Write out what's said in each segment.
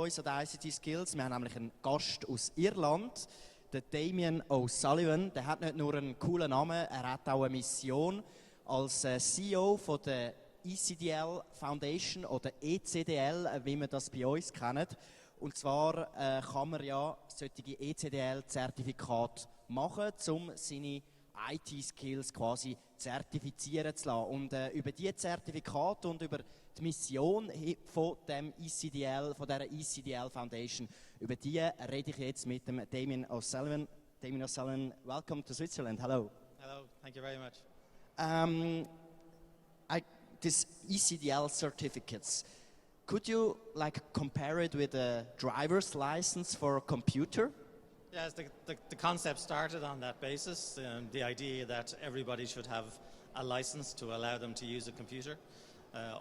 uns an der ICT-Skills. Wir haben nämlich einen Gast aus Irland, den Damien O'Sullivan. Der hat nicht nur einen coolen Namen, er hat auch eine Mission als CEO von der ECDL Foundation oder ECDL, wie wir das bei uns kennen. Und zwar kann man ja solche ECDL-Zertifikate machen, um seine IT-Skills quasi zertifizieren zu lassen. Und über diese Zertifikate und über die Mission von dem ECDL, von dieser ECDL Foundation, über die rede ich jetzt mit dem Damien O'Sullivan. Damien O'Sullivan, welcome to Switzerland. Hello. Hello, thank you very much. This ECDL certificates, could you compare it with a driver's license for a computer? Yes, the concept started on that basis, the idea that everybody should have a license to allow them to use a computer.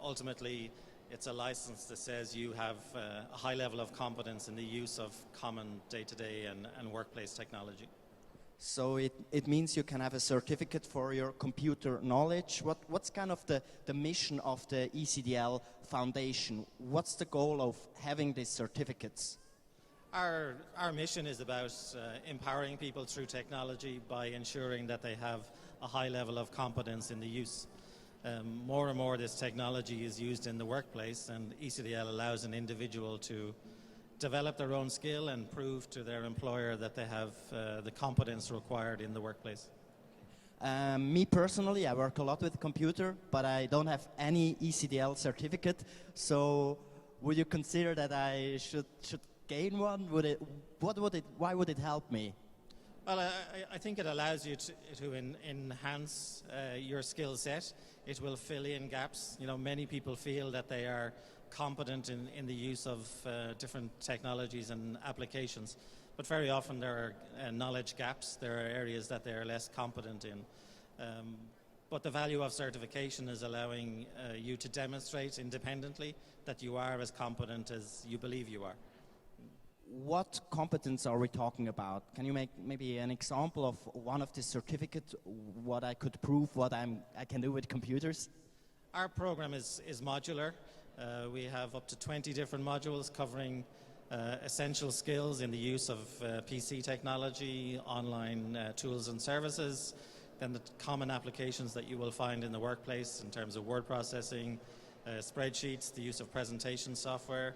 Ultimately, it's a license that says you have a high level of competence in the use of common day-to-day and workplace technology. So it means you can have a certificate for your computer knowledge. What's kind of the mission of the ECDL Foundation? What's the goal of having these certificates? Our mission is about empowering people through technology by ensuring that they have a high level of competence in the use. More and more this technology is used in the workplace, and ECDL allows an individual to develop their own skill and prove to their employer that they have the competence required in the workplace. Me personally, I work a lot with computer, but I don't have any ECDL certificate. So would you consider that I should gain one? Why would it help me? Well, I think it allows you to enhance your skill set. It will fill in gaps. You know, many people feel that they are competent in the use of different technologies and applications, but very often there are knowledge gaps. There are areas that they are less competent in. But the value of certification is allowing you to demonstrate independently that you are as competent as you believe you are. What competence are we talking about? Can you make maybe an example of one of the certificates, what I could prove, what I can do with computers? Our program is modular. We have up to 20 different modules covering essential skills in the use of PC technology, online tools and services, then the common applications that you will find in the workplace in terms of word processing, spreadsheets, the use of presentation software,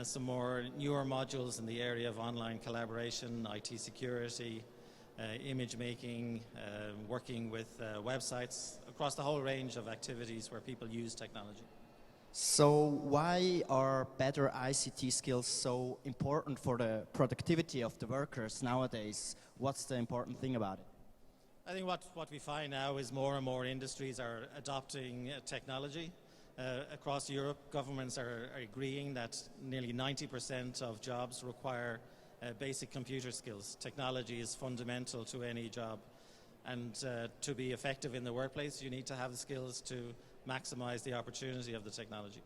some more newer modules in the area of online collaboration, IT security, image making, working with websites, across the whole range of activities where people use technology. So why are better ICT skills so important for the productivity of the workers nowadays? What's the important thing about it? I think what we find now is more and more industries are adopting technology. Across Europe, governments are agreeing that nearly 90% of jobs require basic computer skills. Technology is fundamental to any job. And to be effective in the workplace, you need to have the skills to maximize the opportunity of the technology.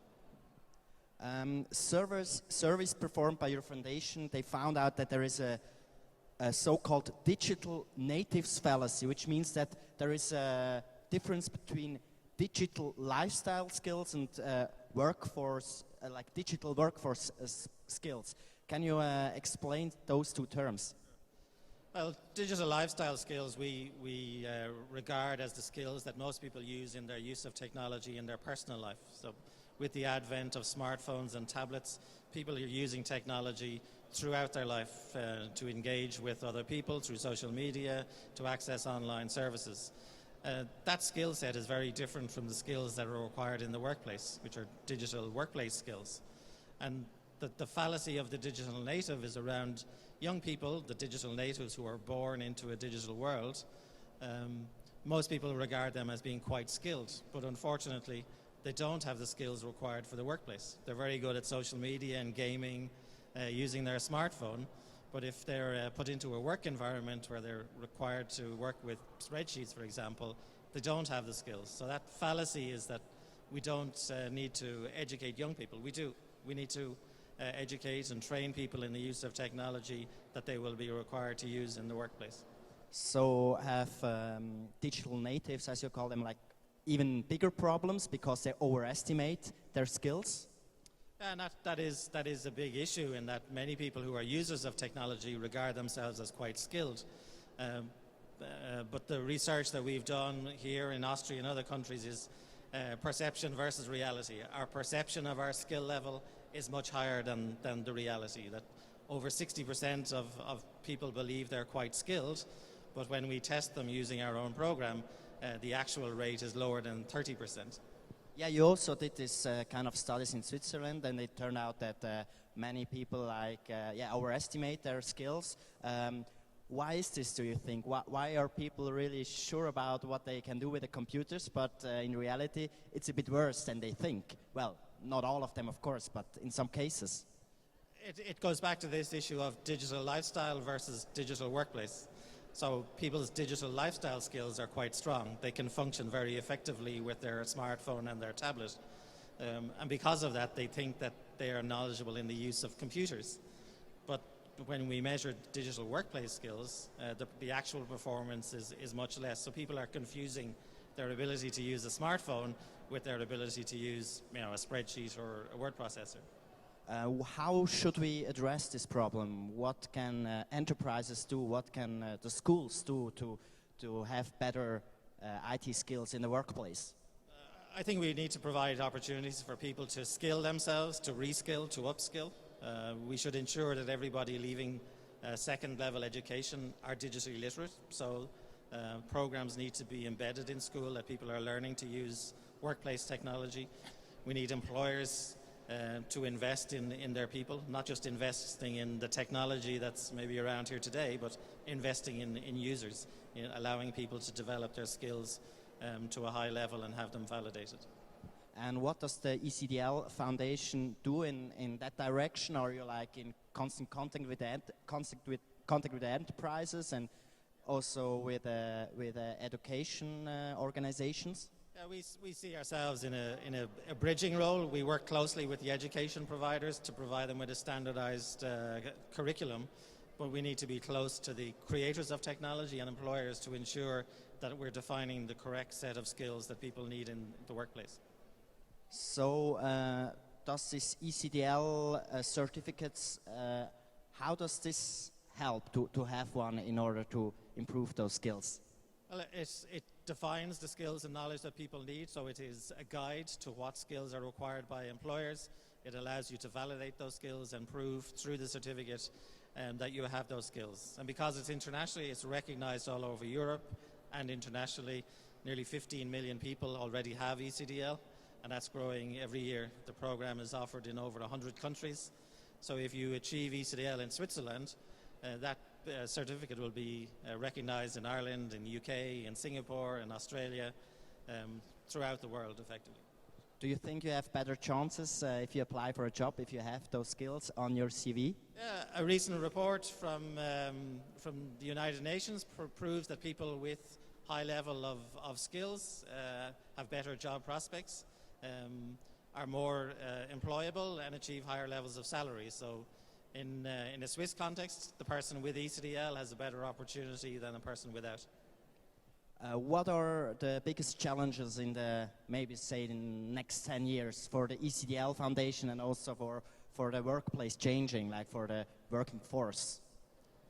Surveys performed by your foundation, they found out that there is a so-called digital natives fallacy, which means that there is a difference between digital lifestyle skills and workforce, digital workforce skills. Can you explain those two terms? Well, digital lifestyle skills we regard as the skills that most people use in their use of technology in their personal life. So with the advent of smartphones and tablets, people are using technology throughout their life to engage with other people through social media, to access online services. That skill set is very different from the skills that are required in the workplace, which are digital workplace skills. And the fallacy of the digital native is around young people, the digital natives who are born into a digital world. Most people regard them as being quite skilled, but unfortunately they don't have the skills required for the workplace. They're very good at social media and gaming, using their smartphone, but if they're put into a work environment where they're required to work with spreadsheets, for example, they don't have the skills. So that fallacy is that we don't need to educate young people. We do. We need to educate and train people in the use of technology that they will be required to use in the workplace. So have digital natives, as you call them, even bigger problems because they overestimate their skills? And that is a big issue in that many people who are users of technology regard themselves as quite skilled. But the research that we've done here in Austria and other countries is perception versus reality. Our perception of our skill level is much higher than the reality. That over 60% of people believe they're quite skilled, but when we test them using our own program, the actual rate is lower than 30%. Yeah, you also did this kind of studies in Switzerland, and it turned out that many people overestimate their skills. Why is this, do you think? Why are people really sure about what they can do with the computers, but in reality it's a bit worse than they think? Well, not all of them, of course, but in some cases. It goes back to this issue of digital lifestyle versus digital workplace. So people's digital lifestyle skills are quite strong. They can function very effectively with their smartphone and their tablet. And because of that, they think that they are knowledgeable in the use of computers. But when we measure digital workplace skills, the actual performance is much less. So people are confusing their ability to use a smartphone with their ability to use, a spreadsheet or a word processor. How should we address this problem? What can enterprises do? What can the schools do to have better IT skills in the workplace? I think we need to provide opportunities for people to skill themselves, to reskill, to upskill. We should ensure that everybody leaving second level education are digitally literate. So programs need to be embedded in school, that people are learning to use workplace technology. We need employers to invest in their people, not just investing in the technology that's maybe around here today, but investing in users, allowing people to develop their skills to a high level and have them validated. And what does the ECDL Foundation do in that direction? Are you like in constant contact with the enterprises and also with education organizations? Yeah, we see ourselves in a bridging role. We work closely with the education providers to provide them with a standardized curriculum, but we need to be close to the creators of technology and employers to ensure that we're defining the correct set of skills that people need in the workplace. So does this ECDL certificates, how does this help to have one in order to improve those skills? Well, it defines the skills and knowledge that people need, so it is a guide to what skills are required by employers. It allows you to validate those skills and prove through the certificate that you have those skills. And because it's internationally, it's recognized all over Europe and internationally. Nearly 15 million people already have ECDL, and that's growing every year. The program is offered in over 100 countries. So if you achieve ECDL in Switzerland, that certificate will be recognized in Ireland, in the UK, in Singapore, in Australia, throughout the world effectively. Do you think you have better chances if you apply for a job, if you have those skills on your CV? A recent report from the United Nations proves that people with high level of skills have better job prospects, are more employable and achieve higher levels of salary. So in a Swiss context, the person with ECDL has a better opportunity than a person without. What are the biggest challenges in the, maybe say, in next 10 years for the ECDL Foundation and also for the workplace changing, like for the working force?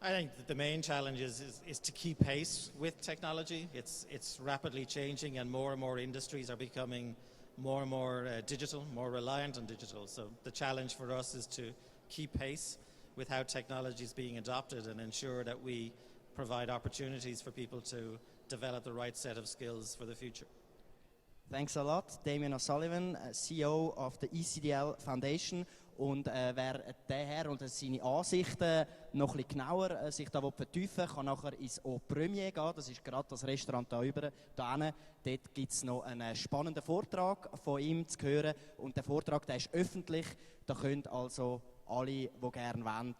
I think that the main challenge is to keep pace with technology. It's rapidly changing, and more industries are becoming more and more digital, more reliant on digital. So the challenge for us is to keep pace with how technology is being adopted and ensure that we provide opportunities for people to develop the right set of skills for the future. Thanks a lot, Damien O'Sullivan, CEO of the ECDL Foundation. Und wer den Herr und seine Ansichten noch ein bisschen genauer sich da vertiefen will, kann nachher ins Au Premier gehen. Das ist gerade das Restaurant da über, da hinten. Dort gibt es noch einen spannenden Vortrag von ihm zu hören. Und der Vortrag, der ist öffentlich. Da können also alle, die gerne wollen,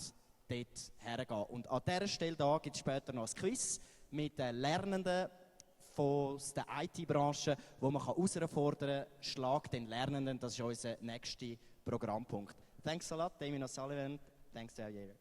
dort hergehen. Und an dieser Stelle da gibt es später noch ein Quiz mit den Lernenden aus der IT-Branche, wo man herausfordern kann, schlag den Lernenden. Das ist unser nächster Programmpunkt. Thanks a lot, Damien O'Sullivan. Thanks to you.